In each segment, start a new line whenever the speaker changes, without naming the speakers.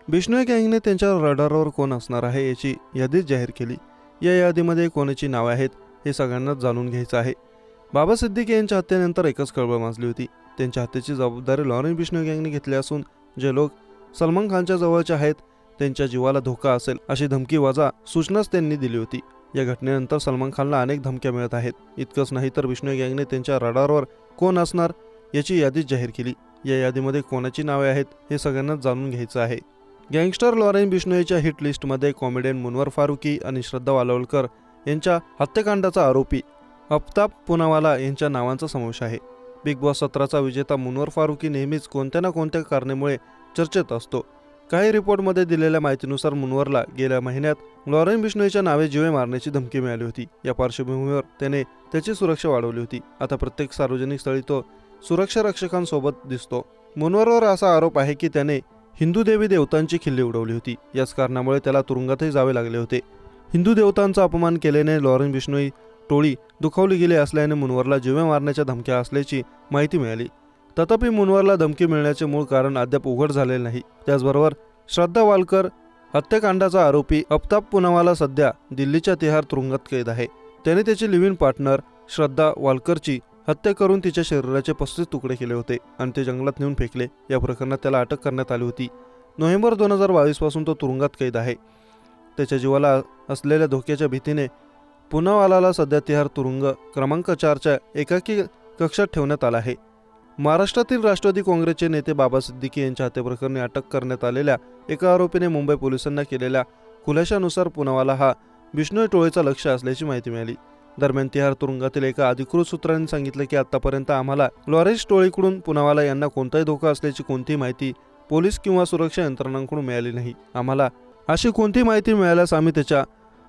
बिश्नोई गँगने त्यांच्या रडारवर कोण असणार आहे याची यादीच जाहीर केली। या यादीमध्ये कोणाची नावे आहेत हे सगळ्यांनाच जाणून घ्यायचं आहे। बाबा सिद्दीकी यांच्या हत्येनंतर एकच खळबळ माजली होती। त्यांच्या हत्येची जबाबदारी लॉरेन्स बिश्नोई गँगने घेतली असून जे लोक सलमान खानच्या जवळचे आहेत त्यांच्या जीवाला धोका असेल अशी धमकी वजा सूचनाच त्यांनी दिली होती। या घटनेनंतर सलमान खानला अनेक धमक्या मिळत आहेत। इतकंच नाही तर बिश्नोई गँगने त्यांच्या रडारवर कोण असणार याची यादीच जाहीर केली। या यादीमध्ये कोणाची नावे आहेत हे सगळ्यांनाच जाणून घ्यायचं आहे। गँगस्टर लॉरेन्स बिश्नोईच्या हिट लिस्टमध्ये कॉमेडियन मुनवर फारुकी आणि श्रद्धा वालवलकर यांच्या हत्याकांडाचा आरोपी अफ्ताब पुनावाला यांच्या नावांचा समावेश आहे। बिग बॉस 17चा विजेता मुनवर फारुकी नेहमीच कोणत्या ना कोणत्या कारणामुळे चर्चेत असतो। काही रिपोर्टमध्ये दिलेल्या माहितीनुसार मुनवरला गेल्या महिन्यात लॉरेन्स बिश्नोईच्या नावे जीवे मारण्याची धमकी मिळाली होती। या पार्श्वभूमीवर त्याने त्याची सुरक्षा वाढवली होती। आता प्रत्येक सार्वजनिक स्थळी तो सुरक्षा रक्षकांसोबत दिसतो। मुनवरवर असा आरोप आहे की त्याने हिंदू देवी देवतांची खिल्ली उडवली होती। याच कारणामुळे त्याला तुरुंगातही जावे लागले होते। हिंदू देवतांचा अपमान केल्याने लॉरेन्स बिश्नोई टोळी दुखावली गेली असल्याने मुनवरला जीवे मारण्याच्या धमक्या असल्याची माहिती मिळाली। तथापि मुनवरला धमकी मिळण्याचे मूळ कारण अद्याप उघड झालेले नाही। त्याचबरोबर श्रद्धा वालकर हत्याकांडाचा आरोपी अफ्ताब पुनावाला सध्या दिल्लीच्या तिहार तुरुंगात कैद आहे। त्याने त्याची लिव्ह इन पार्टनर श्रद्धा वालकरची हत्या करून तिच्या शरीराचे 35 तुकडे केले होते आणि ते जंगलात नेऊन फेकले। या प्रकरणात त्याला अटक करण्यात आली होती। नोव्हेंबर 2022 पासून तो तुरुंगात कैद आहे। त्याच्या जीवाला असलेल्या धोक्याच्या भीतीने पुनावालाला सध्या तिहार तुरुंग क्रमांक 4च्या एकाकी कक्षात ठेवण्यात आला आहे। महाराष्ट्रातील राष्ट्रवादी काँग्रेसचे नेते बाबा सिद्दीकी यांच्या हत्येप्रकरणी अटक करण्यात आलेल्या एका आरोपीने मुंबई पोलिसांना केलेल्या खुलाशानुसार पुनावाला हा बिश्नोई टोळीचा लक्ष्य असल्याची माहिती मिळाली। दरम्यान तिहार तुरुंगातील एका अधिकृत सूत्रांनी सांगितले की आतापर्यंत आम्हाला लॉरेन्स टोळीकडून पुनावाला यांना कोणताही धोका असल्याची कोणतीही माहिती पोलीस किंवा सुरक्षा यंत्रणांकडून मिळाली नाही। आम्हाला अशी कोणतीही माहिती मिळाल्यास आम्ही त्याच्या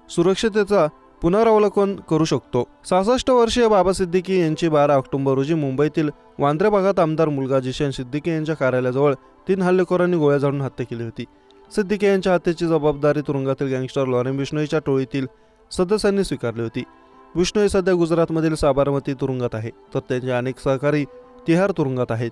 सुरक्षिततेचा पुनरावलोकन करू शकतो। 66 वर्षीय बाबा सिद्दीकी यांची 12 ऑक्टोबर रोजी मुंबईतील वांद्रे भागात आमदार मुलगा जिशन सिद्दीकी यांच्या कार्यालयाजवळ 3 हल्लेखोरांनी गोळ्या झाडून हत्या केली होती। सिद्दीकी यांच्या हत्येची जबाबदारी तुरुंगातील गँगस्टर लॉरेन्स बिश्नोईच्या टोळीतील सदस्यांनी स्वीकारली होती। बिश्नोई सध्या गुजरातमधील साबरमती तुरुंगात आहे तर त्यांचे अनेक सहकारी तिहार तुरुंगात आहेत।